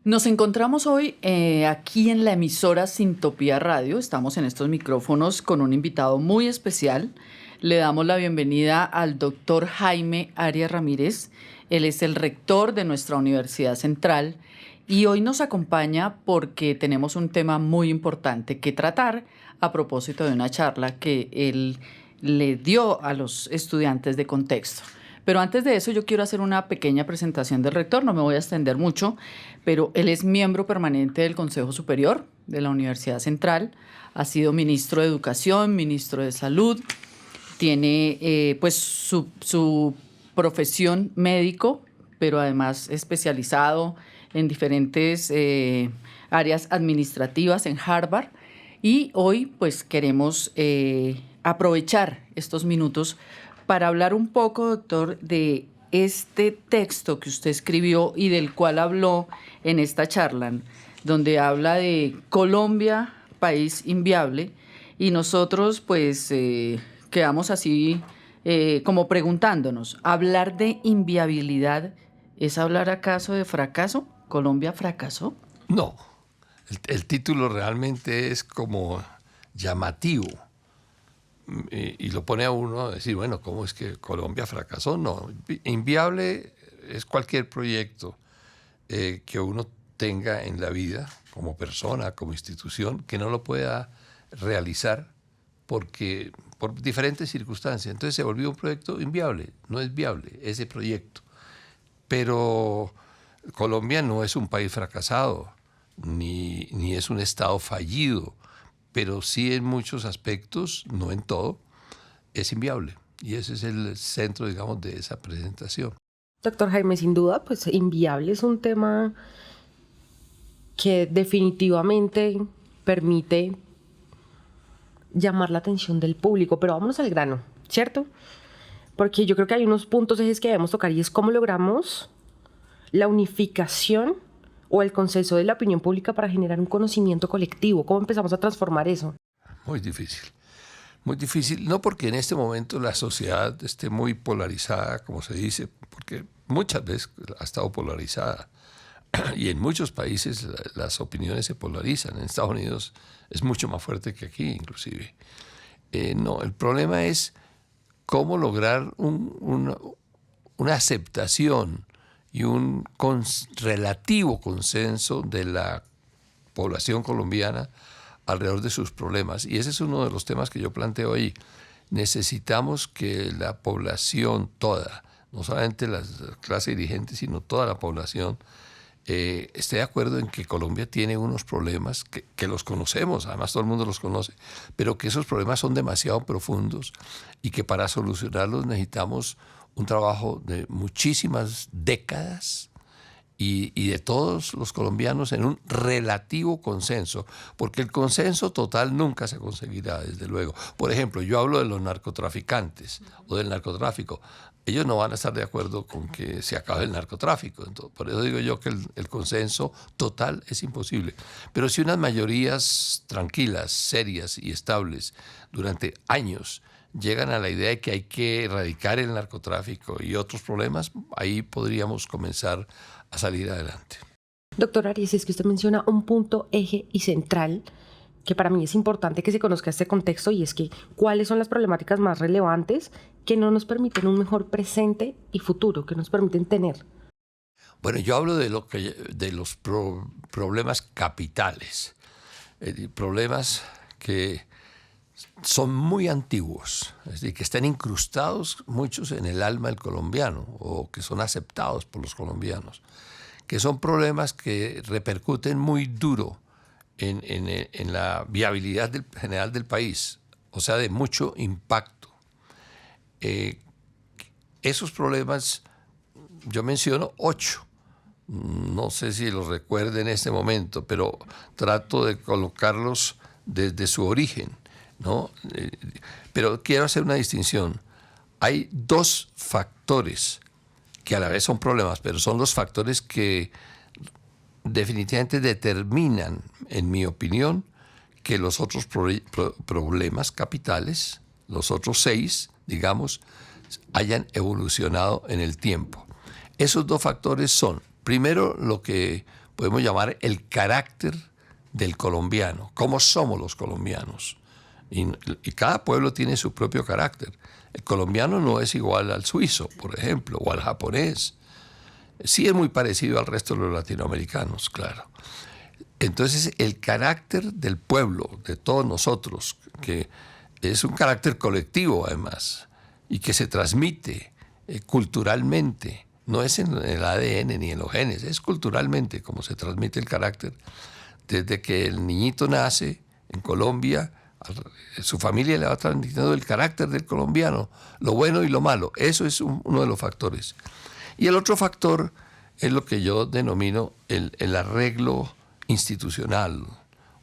Nos encontramos hoy aquí en la emisora Sintopía Radio. Estamos en estos micrófonos con un invitado muy especial. Le damos la bienvenida al doctor Jaime Arias Ramírez. Él es el rector de nuestra Universidad Central y hoy nos acompaña porque tenemos un tema muy importante que tratar a propósito de una charla que él le dio a los estudiantes de contexto. Pero antes de eso yo quiero hacer una pequeña presentación del rector, no me voy a extender mucho, pero él es miembro permanente del Consejo Superior de la Universidad Central, ha sido ministro de Educación, ministro de Salud, tiene pues su profesión médico, pero además especializado en diferentes áreas administrativas en Harvard. Y hoy pues queremos aprovechar estos minutos para hablar un poco, doctor, de este texto que usted escribió y del cual habló en esta charla, donde habla de Colombia, país inviable, y nosotros pues quedamos así como preguntándonos, ¿hablar de inviabilidad es hablar acaso de fracaso? ¿Colombia fracasó? No, el título realmente es como llamativo y lo pone a uno a decir, bueno, ¿cómo es que Colombia fracasó? No, inviable es cualquier proyecto que uno tenga en la vida, como persona, como institución, que no lo pueda realizar por diferentes circunstancias. Entonces se volvió un proyecto inviable, no es viable ese proyecto. Pero Colombia no es un país fracasado, ni es un Estado fallido, pero sí en muchos aspectos, no en todo, es inviable. Y ese es el centro, digamos, de esa presentación. Doctor Jaime, sin duda, pues inviable es un tema que definitivamente permite llamar la atención del público, pero vámonos al grano, ¿cierto? Porque yo creo que hay unos puntos ejes que debemos tocar y es cómo logramos la unificación o el consenso de la opinión pública para generar un conocimiento colectivo. ¿Cómo empezamos a transformar eso? Muy difícil. Muy difícil, no porque en este momento la sociedad esté muy polarizada, como se dice, porque muchas veces ha estado polarizada y en muchos países las opiniones se polarizan. En Estados Unidos es mucho más fuerte que aquí, inclusive. No, el problema es cómo lograr una aceptación y un relativo consenso de la población colombiana alrededor de sus problemas. Y ese es uno de los temas que yo planteo ahí. Necesitamos que la población toda, no solamente las clases dirigentes, sino toda la población, esté de acuerdo en que Colombia tiene unos problemas que los conocemos, además todo el mundo los conoce, pero que esos problemas son demasiado profundos y que para solucionarlos necesitamos un trabajo de muchísimas décadas y de todos los colombianos en un relativo consenso, porque el consenso total nunca se conseguirá, desde luego. Por ejemplo, yo hablo de los narcotraficantes o del narcotráfico. Ellos no van a estar de acuerdo con que se acabe el narcotráfico. Entonces, por eso digo yo que el consenso total es imposible. Pero si unas mayorías tranquilas, serias y estables durante años llegan a la idea de que hay que erradicar el narcotráfico y otros problemas, ahí podríamos comenzar a salir adelante. Doctor Arias, es que usted menciona un punto eje y central que para mí es importante que se conozca este contexto y es que cuáles son las problemáticas más relevantes que no nos permiten un mejor presente y futuro, que nos permiten tener. Bueno, yo hablo de los problemas capitales, problemas que son muy antiguos, es decir, que están incrustados muchos en el alma del colombiano o que son aceptados por los colombianos, que son problemas que repercuten muy duro en la viabilidad general del país, o sea, de mucho impacto. Esos problemas, yo menciono 8, no sé si los recuerdo en este momento, pero trato de colocarlos desde su origen, ¿no? Pero quiero hacer una distinción. Hay 2 factores que a la vez son problemas, pero son los factores que definitivamente determinan, en mi opinión, que los otros problemas capitales, los otros 6, digamos, hayan evolucionado en el tiempo. Esos 2 factores son, primero, lo que podemos llamar el carácter del colombiano, cómo somos los colombianos. Y cada pueblo tiene su propio carácter. El colombiano no es igual al suizo, por ejemplo, o al japonés. Sí es muy parecido al resto de los latinoamericanos, claro. Entonces, el carácter del pueblo, de todos nosotros, que es un carácter colectivo además, y que se transmite culturalmente, no es en el ADN ni en los genes, es culturalmente como se transmite el carácter. Desde que el niñito nace en Colombia, su familia le va transmitiendo el carácter del colombiano, lo bueno y lo malo. Eso es uno de los factores. Y el otro factor es lo que yo denomino el arreglo institucional,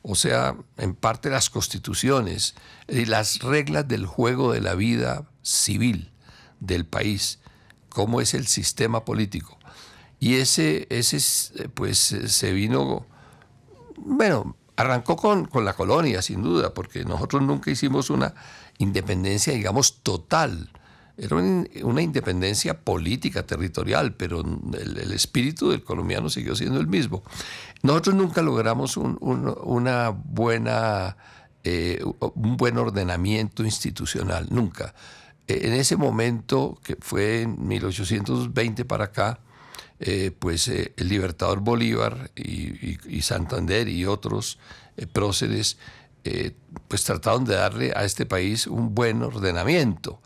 o sea, en parte las constituciones y las reglas del juego de la vida civil del país, cómo es el sistema político. Y ese pues se vino, bueno, arrancó con la colonia, sin duda, porque nosotros nunca hicimos una independencia, digamos, total. Era una independencia política, territorial, pero el espíritu del colombiano siguió siendo el mismo. Nosotros nunca logramos un buen ordenamiento institucional, nunca. En ese momento, que fue en 1820 para acá, el libertador Bolívar y Santander y otros próceres pues trataron de darle a este país un buen ordenamiento.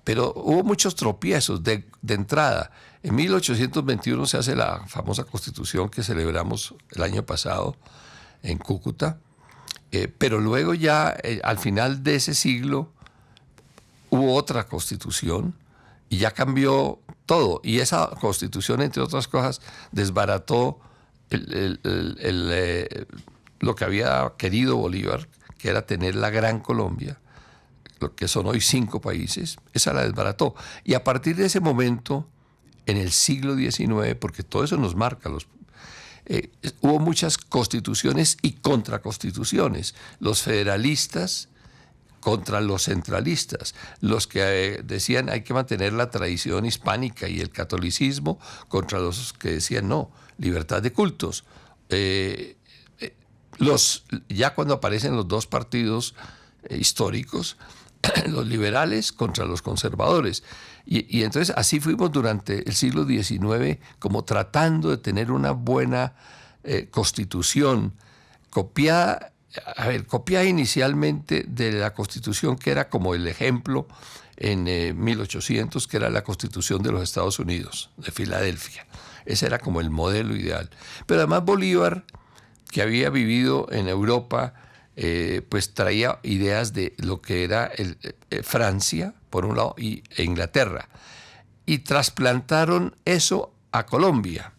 Pero hubo muchos tropiezos de entrada. En 1821 se hace la famosa Constitución que celebramos el año pasado en Cúcuta, pero luego ya al final de ese siglo hubo otra Constitución y ya cambió todo. Y esa Constitución, entre otras cosas, desbarató lo que había querido Bolívar, que era tener la Gran Colombia, lo que son hoy 5 países. Esa la desbarató. Y a partir de ese momento, en el siglo XIX, porque todo eso nos marca, hubo muchas constituciones y contraconstituciones. Los federalistas contra los centralistas, los que decían hay que mantener la tradición hispánica y el catolicismo, contra los que decían no, libertad de cultos. Ya cuando aparecen los dos partidos históricos, los liberales contra los conservadores. Y entonces así fuimos durante el siglo XIX, como tratando de tener una buena constitución, copiada inicialmente de la Constitución que era como el ejemplo en 1800, que era la Constitución de los Estados Unidos, de Filadelfia. Ese era como el modelo ideal. Pero además Bolívar, que había vivido en Europa, pues traía ideas de lo que era Francia, por un lado, e Inglaterra. Y trasplantaron eso a Colombia.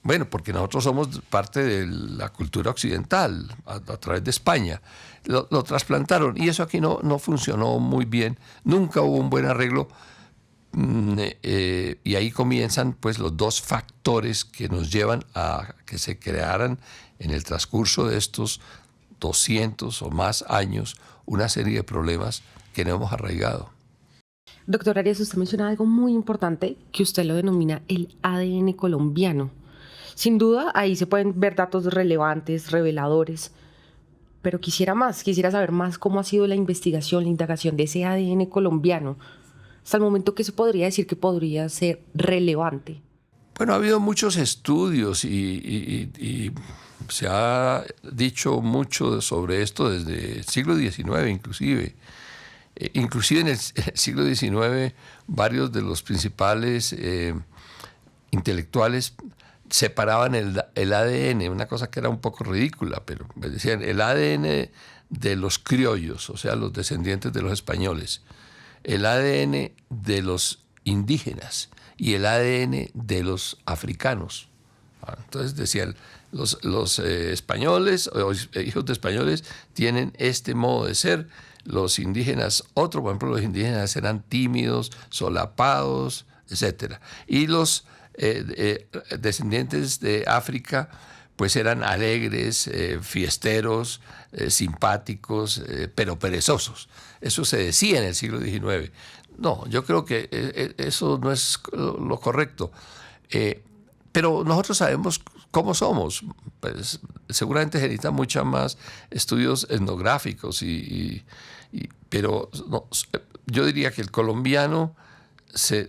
Bueno, porque nosotros somos parte de la cultura occidental, a través de España. Lo trasplantaron y eso aquí no funcionó muy bien. Nunca hubo un buen arreglo. Y ahí comienzan pues los dos factores que nos llevan a que se crearan en el transcurso de estos 200 o más años una serie de problemas que no hemos arraigado. Doctor Arias, usted menciona algo muy importante que usted lo denomina el ADN colombiano. Sin duda, ahí se pueden ver datos relevantes, reveladores, pero quisiera saber más cómo ha sido la investigación, la indagación de ese ADN colombiano. Hasta el momento, ¿qué se podría decir que podría ser relevante? Bueno, ha habido muchos estudios y se ha dicho mucho sobre esto desde el siglo XIX inclusive. Inclusive en el siglo XIX, varios de los principales intelectuales separaban el ADN, una cosa que era un poco ridícula, pero me decían el ADN de los criollos, o sea, los descendientes de los españoles, el ADN de los indígenas y el ADN de los africanos. Entonces decían, los españoles, o hijos de españoles, tienen este modo de ser, los indígenas otro, por ejemplo, los indígenas eran tímidos, solapados, etc. Y los descendientes de África pues eran alegres, fiesteros, simpáticos, pero perezosos. Eso se decía en el siglo XIX. No, yo creo que eso no es lo correcto. Pero nosotros sabemos ¿cómo somos? Pues seguramente se necesitan muchos más estudios etnográficos, pero no, yo diría que el colombiano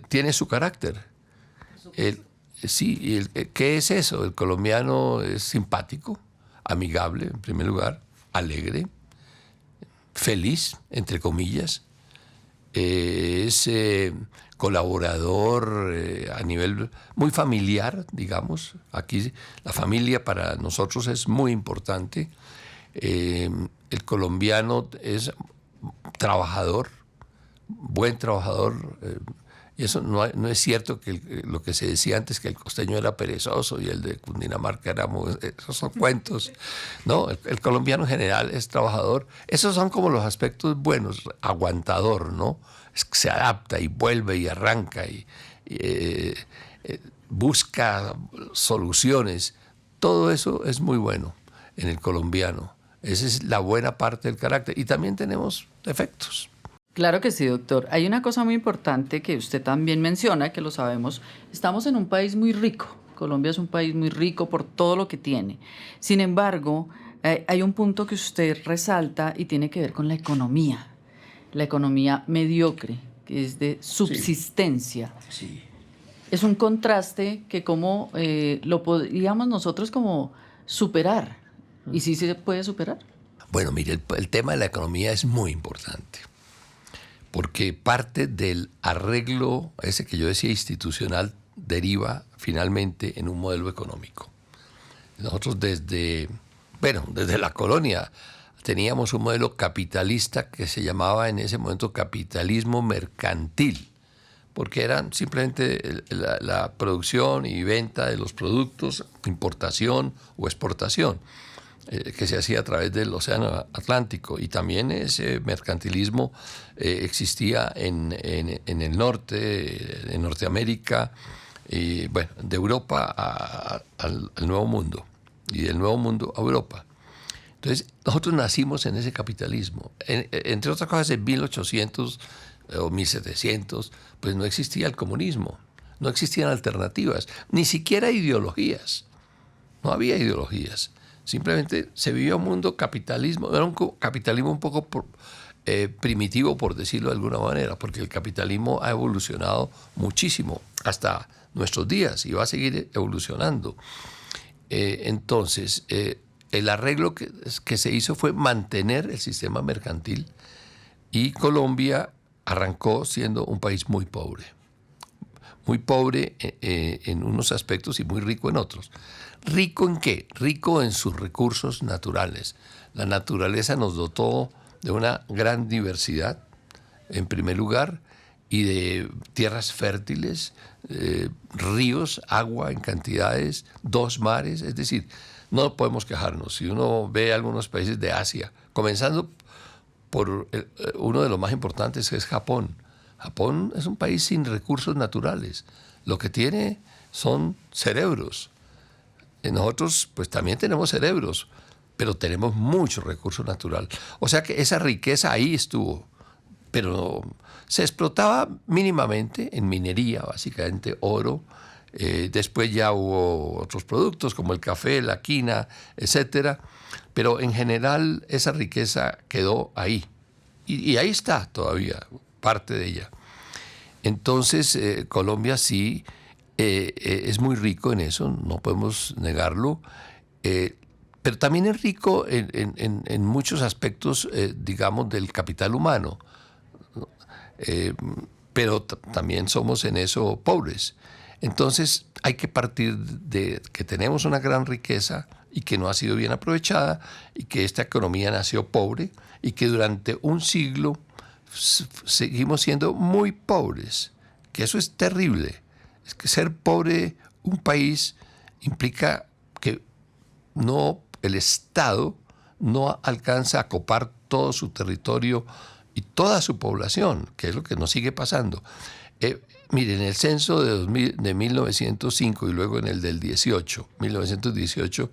tiene su carácter. Sí, ¿qué es eso? El colombiano es simpático, amigable, en primer lugar, alegre, feliz, entre comillas, es colaborador a nivel muy familiar, digamos. Aquí la familia para nosotros es muy importante. El colombiano es trabajador, buen trabajador. Y eso no es cierto que lo que se decía antes, que el costeño era perezoso y el de Cundinamarca era esos son cuentos. No, el colombiano en general es trabajador. Esos son como los aspectos buenos, aguantador, ¿no? Se adapta y vuelve y arranca y busca soluciones. Todo eso es muy bueno en el colombiano. Esa es la buena parte del carácter. Y también tenemos defectos. Claro que sí, doctor. Hay una cosa muy importante que usted también menciona, que lo sabemos. Estamos en un país muy rico. Colombia es un país muy rico por todo lo que tiene. Sin embargo, hay un punto que usted resalta y tiene que ver con la economía mediocre, que es de subsistencia. Sí. Es un contraste que como lo podríamos nosotros como superar. ¿Y sí se puede superar? Bueno, mire, el tema de la economía es muy importante, porque parte del arreglo, ese que yo decía institucional, deriva finalmente en un modelo económico. Nosotros desde la colonia teníamos un modelo capitalista que se llamaba en ese momento capitalismo mercantil, porque eran simplemente la producción y venta de los productos, importación o exportación, que se hacía a través del Océano Atlántico. Y también ese mercantilismo existía en el norte, en Norteamérica, y bueno, de Europa al Nuevo Mundo, y del Nuevo Mundo a Europa. Entonces, nosotros nacimos en ese capitalismo. Entre otras cosas, en 1800 o 1700, pues no existía el comunismo, no existían alternativas, ni siquiera ideologías. No había ideologías. Simplemente se vivía un mundo capitalismo, era un capitalismo un poco primitivo, por decirlo de alguna manera, porque el capitalismo ha evolucionado muchísimo hasta nuestros días y va a seguir evolucionando. Entonces, el arreglo que se hizo fue mantener el sistema mercantil, y Colombia arrancó siendo un país muy pobre en unos aspectos y muy rico en otros. ¿Rico en qué? Rico en sus recursos naturales. La naturaleza nos dotó de una gran diversidad, en primer lugar, y de tierras fértiles, ríos, agua en cantidades, 2 mares, es decir, no podemos quejarnos. Si uno ve algunos países de Asia, comenzando por uno de los más importantes, que es Japón. Japón es un país sin recursos naturales. Lo que tiene son cerebros. Nosotros pues también tenemos cerebros, pero tenemos mucho recurso natural. O sea que esa riqueza ahí estuvo, pero se explotaba mínimamente en minería, básicamente oro. Después ya hubo otros productos como el café, la quina, etcétera. Pero en general esa riqueza quedó ahí. Y ahí está todavía, parte de ella. Entonces Colombia sí es muy rico en eso, no podemos negarlo. Pero también es rico en muchos aspectos, digamos, del capital humano. Pero también somos en eso pobres. Entonces hay que partir de que tenemos una gran riqueza y que no ha sido bien aprovechada, y que esta economía nació pobre, y que durante un siglo seguimos siendo muy pobres, que eso es terrible. Es que ser pobre un país implica que el Estado no alcanza a copar todo su territorio y toda su población, que es lo que nos sigue pasando. Miren, en el censo de 1905 y luego en el del 1918,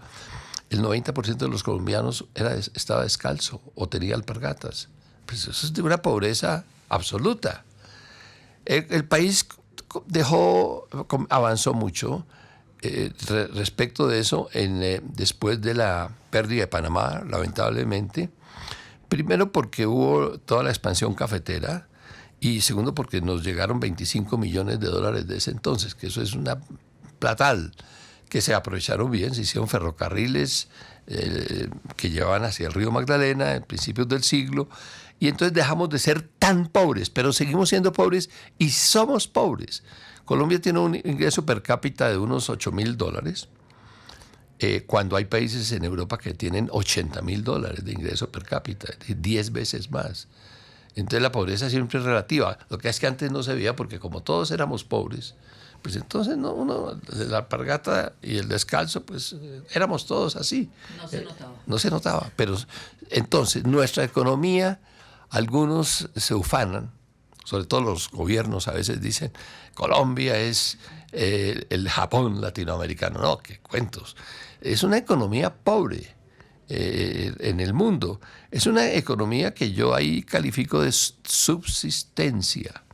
el 90% de los colombianos estaba descalzo o tenía alpargatas. Pues eso es de una pobreza absoluta. El país avanzó mucho, respecto de eso, después de la pérdida de Panamá, lamentablemente, primero porque hubo toda la expansión cafetera y segundo porque nos llegaron $25 millones de ese entonces, que eso es una platal, que se aprovecharon bien, se hicieron ferrocarriles que llevaban hacia el río Magdalena en principios del siglo, y entonces dejamos de ser tan pobres, pero seguimos siendo pobres y somos pobres. Colombia tiene un ingreso per cápita de unos $8.000, cuando hay países en Europa que tienen $80.000 de ingreso per cápita, 10 veces más. Entonces la pobreza siempre es relativa. Lo que es que antes no se veía porque como todos éramos pobres, pues entonces la alpargata y el descalzo, pues éramos todos así. No se notaba. No se notaba. Pero entonces nuestra economía, algunos se ufanan, sobre todo los gobiernos a veces dicen, Colombia es el Japón latinoamericano. No, qué cuentos. Es una economía pobre en el mundo. Es una economía que yo ahí califico de subsistencia.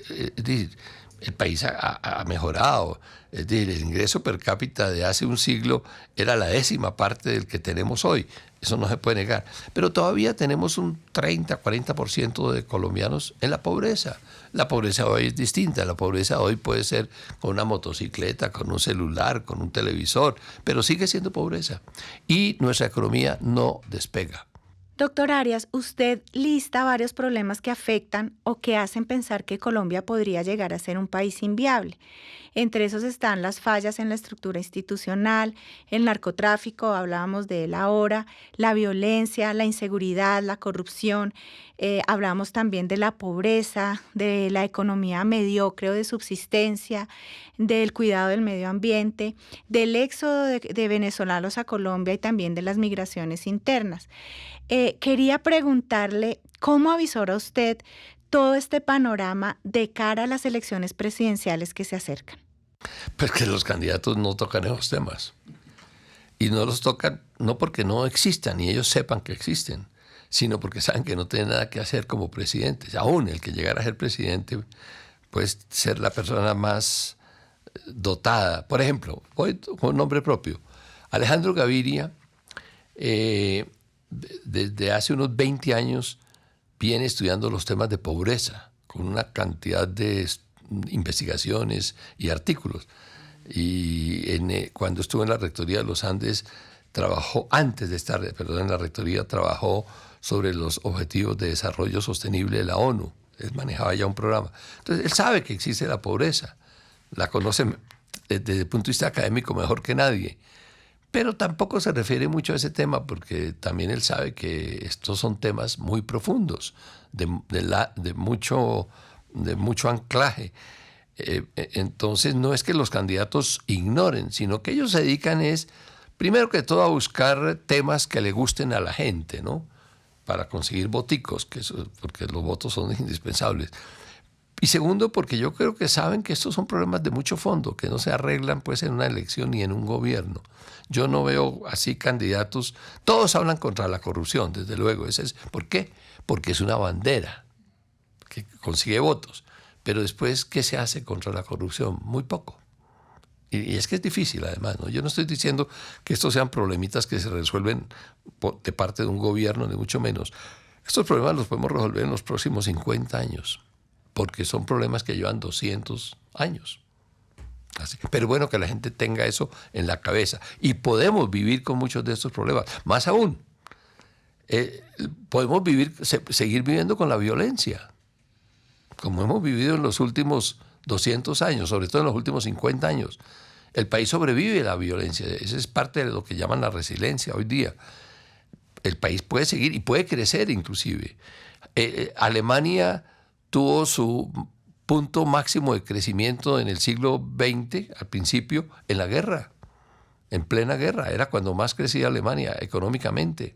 Es decir, el país ha mejorado. Es decir, el ingreso per cápita de hace un siglo era la 10ª parte del que tenemos hoy. Eso no se puede negar. Pero todavía tenemos un 30-40% de colombianos en la pobreza. La pobreza hoy es distinta. La pobreza hoy puede ser con una motocicleta, con un celular, con un televisor, pero sigue siendo pobreza. Y nuestra economía no despega. Doctor Arias, usted lista varios problemas que afectan o que hacen pensar que Colombia podría llegar a ser un país inviable. Entre esos están las fallas en la estructura institucional, el narcotráfico, hablábamos de él ahora, la violencia, la inseguridad, la corrupción. Hablamos también de la pobreza, de la economía mediocre o de subsistencia, del cuidado del medio ambiente, del éxodo de venezolanos a Colombia y también de las migraciones internas. Quería preguntarle, ¿cómo avisora usted todo este panorama de cara a las elecciones presidenciales que se acercan? Pues que los candidatos no tocan esos temas. Y no los tocan no porque no existan y ellos sepan que existen, sino porque saben que no tienen nada que hacer como presidentes. Aún el que llegara a ser presidente puede ser la persona más dotada. Por ejemplo, voy con un nombre propio. Alejandro Gaviria, desde hace unos 20 años, viene estudiando los temas de pobreza, con una cantidad de investigaciones y artículos. Y cuando estuvo en la Rectoría de los Andes, trabajó, antes de estar en la Rectoría, trabajó sobre los Objetivos de Desarrollo Sostenible de la ONU. Él manejaba ya un programa. Entonces, él sabe que existe la pobreza. La conoce desde el punto de vista académico mejor que nadie. Pero tampoco se refiere mucho a ese tema porque también él sabe que estos son temas muy profundos, de mucho anclaje. Entonces no es que los candidatos ignoren, sino que ellos se dedican primero que todo a buscar temas que le gusten a la gente, ¿no? Para conseguir voticos, porque los votos son indispensables. Y segundo, porque yo creo que saben que estos son problemas de mucho fondo, que no se arreglan pues en una elección ni en un gobierno. Yo no veo así candidatos, todos hablan contra la corrupción, desde luego. ¿Por qué? Porque es una bandera que consigue votos. Pero después, ¿qué se hace contra la corrupción? Muy poco. Y es que es difícil, además, ¿no? Yo no estoy diciendo que estos sean problemitas que se resuelven de parte de un gobierno, ni mucho menos. Estos problemas los podemos resolver en los próximos 50 años, porque son problemas que llevan 200 años. Así. Pero bueno, que la gente tenga eso en la cabeza. Y podemos vivir con muchos de estos problemas. Más aún, podemos seguir viviendo con la violencia, como hemos vivido en los últimos 200 años, sobre todo en los últimos 50 años. El país sobrevive a la violencia. Esa es parte de lo que llaman la resiliencia hoy día. El país puede seguir y puede crecer inclusive. Alemania tuvo su punto máximo de crecimiento en el siglo XX, al principio, en la guerra, en plena guerra. Era cuando más crecía Alemania económicamente,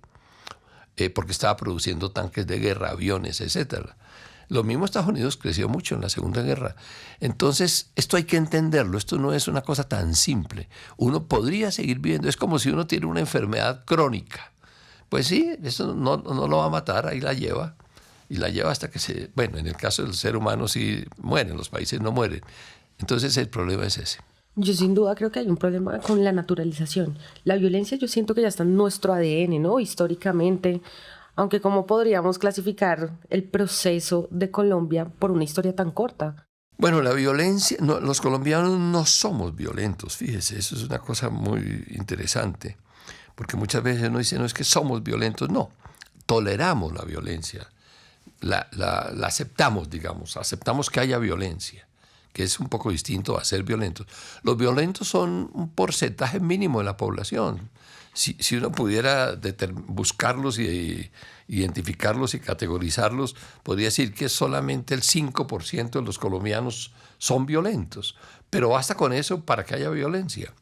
porque estaba produciendo tanques de guerra, aviones, etc. Lo mismo Estados Unidos creció mucho en la Segunda Guerra. Entonces, esto hay que entenderlo. Esto no es una cosa tan simple. Uno podría seguir viviendo. Es como si uno tiene una enfermedad crónica. Pues sí, eso no lo va a matar, ahí la lleva. Y la lleva hasta que bueno, en el caso del ser humano sí mueren, los países no mueren. Entonces el problema es ese. Yo sin duda creo que hay un problema con la naturalización. La violencia yo siento que ya está en nuestro ADN, ¿no? Históricamente, aunque ¿cómo podríamos clasificar el proceso de Colombia por una historia tan corta? Bueno, la violencia, no, los colombianos no somos violentos, fíjese, eso es una cosa muy interesante, porque muchas veces uno dice, no es que somos violentos, no, toleramos la violencia, la aceptamos, digamos, aceptamos que haya violencia, que es un poco distinto a ser violentos. Los violentos son un porcentaje mínimo de la población. Si uno pudiera buscarlos y identificarlos y categorizarlos, podría decir que solamente el 5% de los colombianos son violentos. Pero basta con eso para que haya violencia.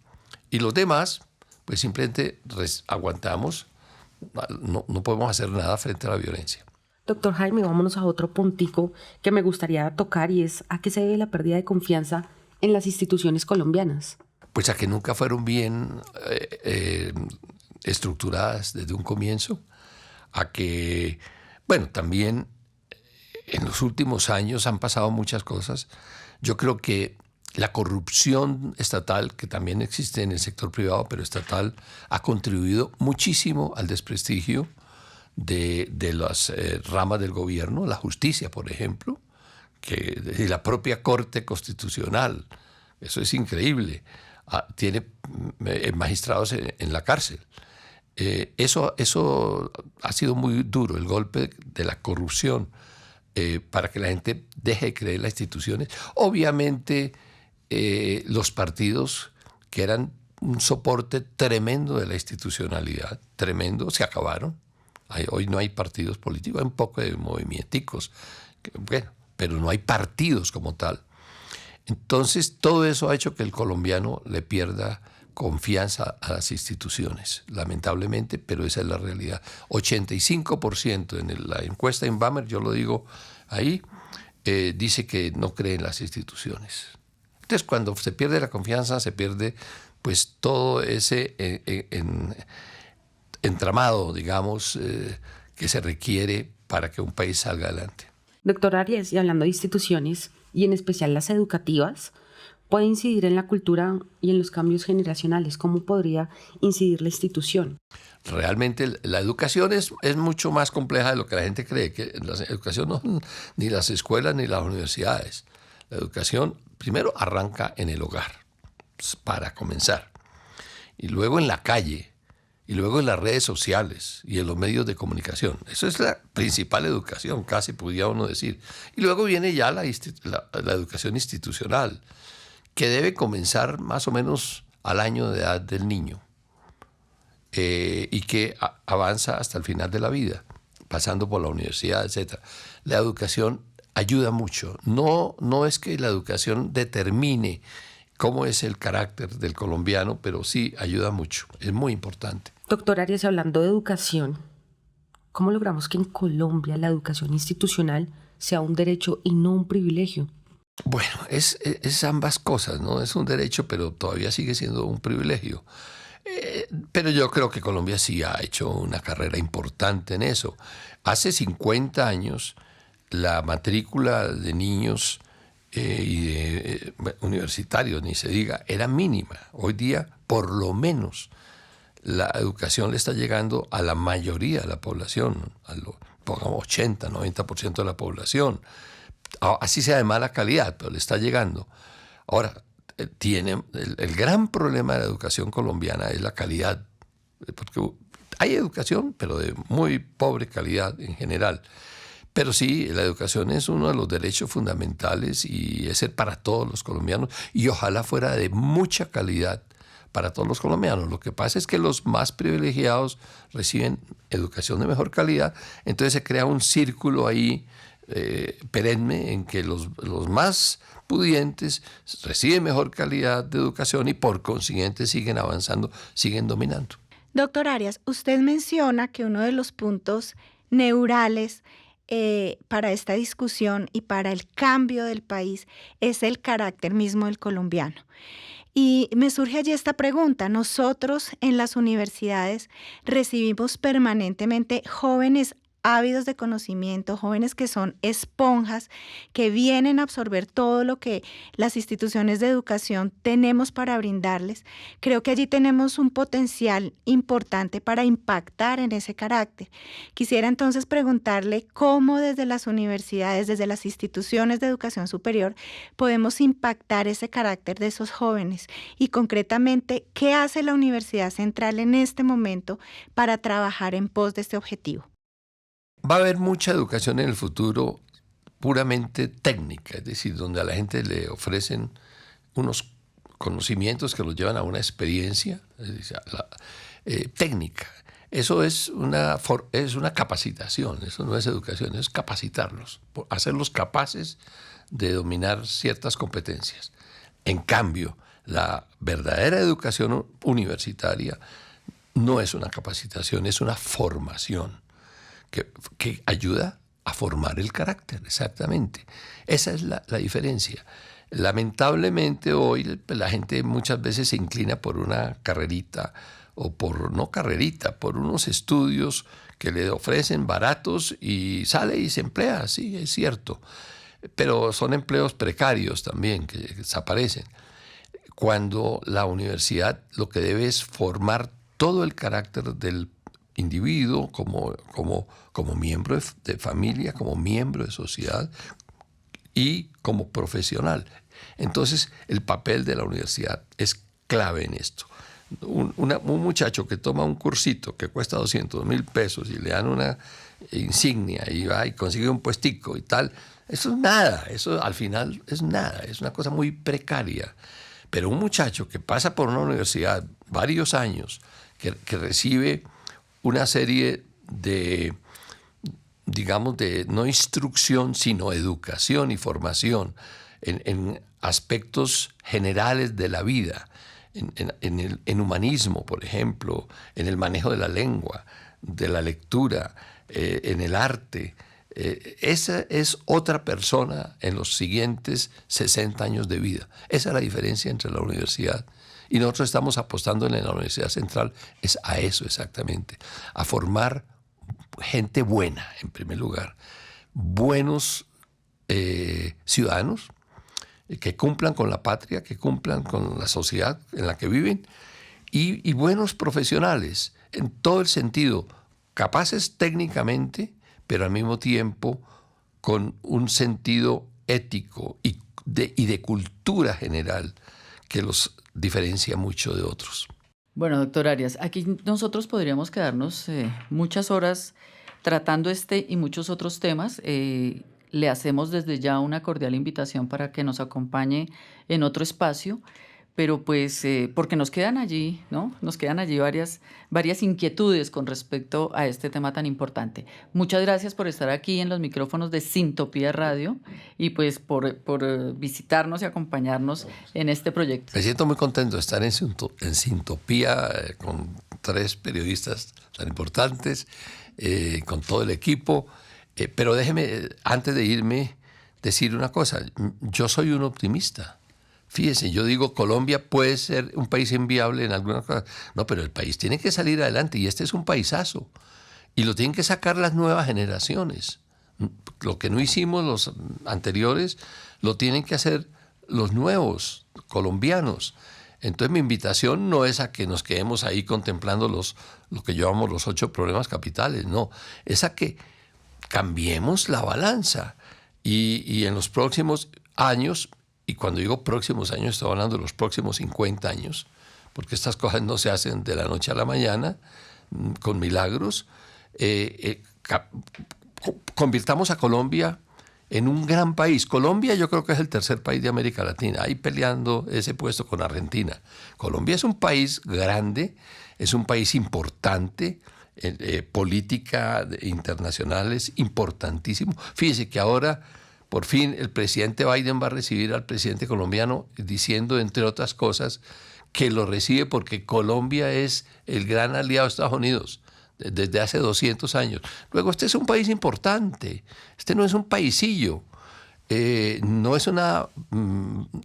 Y los demás, pues simplemente aguantamos, no podemos hacer nada frente a la violencia. Doctor Jaime, vámonos a otro puntico que me gustaría tocar y es ¿a qué se debe la pérdida de confianza en las instituciones colombianas? Pues a que nunca fueron bien estructuradas desde un comienzo, a que, bueno, también en los últimos años han pasado muchas cosas. Yo creo que la corrupción estatal, que también existe en el sector privado, pero estatal, ha contribuido muchísimo al desprestigio de las ramas del gobierno, la justicia, por ejemplo, y la propia Corte Constitucional. Eso es increíble. Tiene magistrados en la cárcel. Eso ha sido muy duro, el golpe de la corrupción, para que la gente deje de creer en las instituciones. Obviamente, los partidos, que eran un soporte tremendo de la institucionalidad, tremendo, se acabaron. Hoy no hay partidos políticos, hay un poco de movimienticos, bueno, pero no hay partidos como tal. Entonces, todo eso ha hecho que el colombiano le pierda confianza a las instituciones, lamentablemente, pero esa es la realidad. 85% en la encuesta Inbamer, yo lo digo ahí, dice que no cree en las instituciones. Entonces, cuando se pierde la confianza, se pierde pues todo ese entramado, digamos, que se requiere para que un país salga adelante. Doctor Arias, y hablando de instituciones, y en especial las educativas, puede incidir en la cultura y en los cambios generacionales. ¿Cómo podría incidir la institución? Realmente la educación es mucho más compleja de lo que la gente cree, que la educación no ni las escuelas ni las universidades. La educación primero arranca en el hogar, para comenzar, y luego en la calle, y luego en las redes sociales y en los medios de comunicación. Eso es la principal educación, casi podría uno decir. Y luego viene ya la educación institucional, que debe comenzar más o menos al año de edad del niño y que avanza hasta el final de la vida, pasando por la universidad, etc. La educación ayuda mucho. No es que la educación determine cómo es el carácter del colombiano, pero sí ayuda mucho. Es muy importante. Doctor Arias, hablando de educación, ¿cómo logramos que en Colombia la educación institucional sea un derecho y no un privilegio? Bueno, es ambas cosas, ¿no? Es un derecho, pero todavía sigue siendo un privilegio. Pero yo creo que Colombia sí ha hecho una carrera importante en eso. Hace 50 años, la matrícula de niños y de universitarios, ni se diga, era mínima. Hoy día, por lo menos, la educación le está llegando a la mayoría de la población, pongamos 80, 90% de la población. Así sea de mala calidad, pero le está llegando. Ahora, el gran problema de la educación colombiana es la calidad, porque hay educación, pero de muy pobre calidad en general. Pero sí, la educación es uno de los derechos fundamentales y es para todos los colombianos, y ojalá fuera de mucha calidad para todos los colombianos. Lo que pasa es que los más privilegiados reciben educación de mejor calidad, entonces se crea un círculo ahí perenne en que los más pudientes reciben mejor calidad de educación y por consiguiente siguen avanzando, siguen dominando. Doctor Arias, usted menciona que uno de los puntos neurales para esta discusión y para el cambio del país es el carácter mismo del colombiano. Y me surge allí esta pregunta. Nosotros en las universidades recibimos permanentemente jóvenes ávidos de conocimiento, jóvenes que son esponjas, que vienen a absorber todo lo que las instituciones de educación tenemos para brindarles. Creo que allí tenemos un potencial importante para impactar en ese carácter. Quisiera entonces preguntarle cómo desde las universidades, desde las instituciones de educación superior, podemos impactar ese carácter de esos jóvenes y concretamente, ¿qué hace la Universidad Central en este momento para trabajar en pos de este objetivo? Va a haber mucha educación en el futuro puramente técnica, es decir, donde a la gente le ofrecen unos conocimientos que los llevan a una experiencia técnica. Eso es una capacitación, eso no es educación, es capacitarlos, hacerlos capaces de dominar ciertas competencias. En cambio, la verdadera educación universitaria no es una capacitación, es una formación que ayuda a formar el carácter, exactamente. Esa es la diferencia. Lamentablemente hoy la gente muchas veces se inclina por una carrerita o por unos estudios que le ofrecen baratos y sale y se emplea, sí, es cierto. Pero son empleos precarios también que desaparecen. Cuando la universidad lo que debe es formar todo el carácter del individuo como miembro de familia, como miembro de sociedad y como profesional. Entonces, el papel de la universidad es clave en esto. Un muchacho que toma un cursito que cuesta 200,000 pesos y le dan una insignia y va y consigue un puestico y tal, eso es nada, eso al final es nada, es una cosa muy precaria. Pero un muchacho que pasa por una universidad varios años, que recibe una serie de, digamos, de no instrucción, sino educación y formación en aspectos generales de la vida, en humanismo, por ejemplo, en el manejo de la lengua, de la lectura, en el arte. Esa es otra persona en los siguientes 60 años de vida. Esa es la diferencia entre la universidad. Y nosotros estamos apostando en la Universidad Central es a eso exactamente, a formar gente buena, en primer lugar, buenos ciudadanos que cumplan con la patria, que cumplan con la sociedad en la que viven y buenos profesionales en todo el sentido, capaces técnicamente, pero al mismo tiempo con un sentido ético y de cultura general que los diferencia mucho de otros. Bueno, doctor Arias, aquí nosotros podríamos quedarnos muchas horas tratando este y muchos otros temas. Le hacemos desde ya una cordial invitación para que nos acompañe en otro espacio, pero pues porque nos quedan allí, ¿no? Nos quedan allí varias inquietudes con respecto a este tema tan importante. Muchas gracias por estar aquí en los micrófonos de Sintopía Radio y pues por visitarnos y acompañarnos en este proyecto. Me siento muy contento de estar en Sintopía con 3 periodistas tan importantes, con todo el equipo. Pero déjeme, antes de irme, decir una cosa. Yo soy un optimista. Fíjese, yo digo, Colombia puede ser un país inviable en algunas cosas. No, pero el país tiene que salir adelante y este es un paisazo. Y lo tienen que sacar las nuevas generaciones. Lo que no hicimos los anteriores, lo tienen que hacer los nuevos colombianos. Entonces mi invitación no es a que nos quedemos ahí contemplando lo que llamamos los 8 problemas capitales, no. Es a que cambiemos la balanza y en los próximos años, y cuando digo próximos años estoy hablando de los próximos 50 años, porque estas cosas no se hacen de la noche a la mañana, con milagros, convirtamos a Colombia en un gran país. Colombia yo creo que es el tercer país de América Latina, ahí peleando ese puesto con Argentina. Colombia es un país grande, es un país importante, política internacional es importantísimo. Fíjese que ahora, por fin, el presidente Biden va a recibir al presidente colombiano diciendo, entre otras cosas, que lo recibe porque Colombia es el gran aliado de Estados Unidos desde hace 200 años. Luego, este es un país importante, este no es un paisillo, no es una,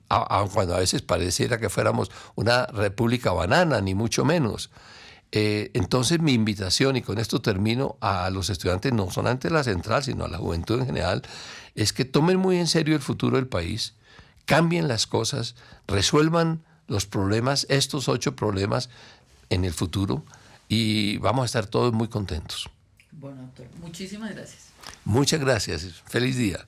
aun cuando a veces pareciera que fuéramos una república banana, ni mucho menos. Entonces mi invitación, y con esto termino, a los estudiantes, no solamente de la central, sino a la juventud en general, es que tomen muy en serio el futuro del país, cambien las cosas, resuelvan los problemas, estos 8 problemas en el futuro, y vamos a estar todos muy contentos. Bueno, doctor, muchísimas gracias. Muchas gracias. Feliz día.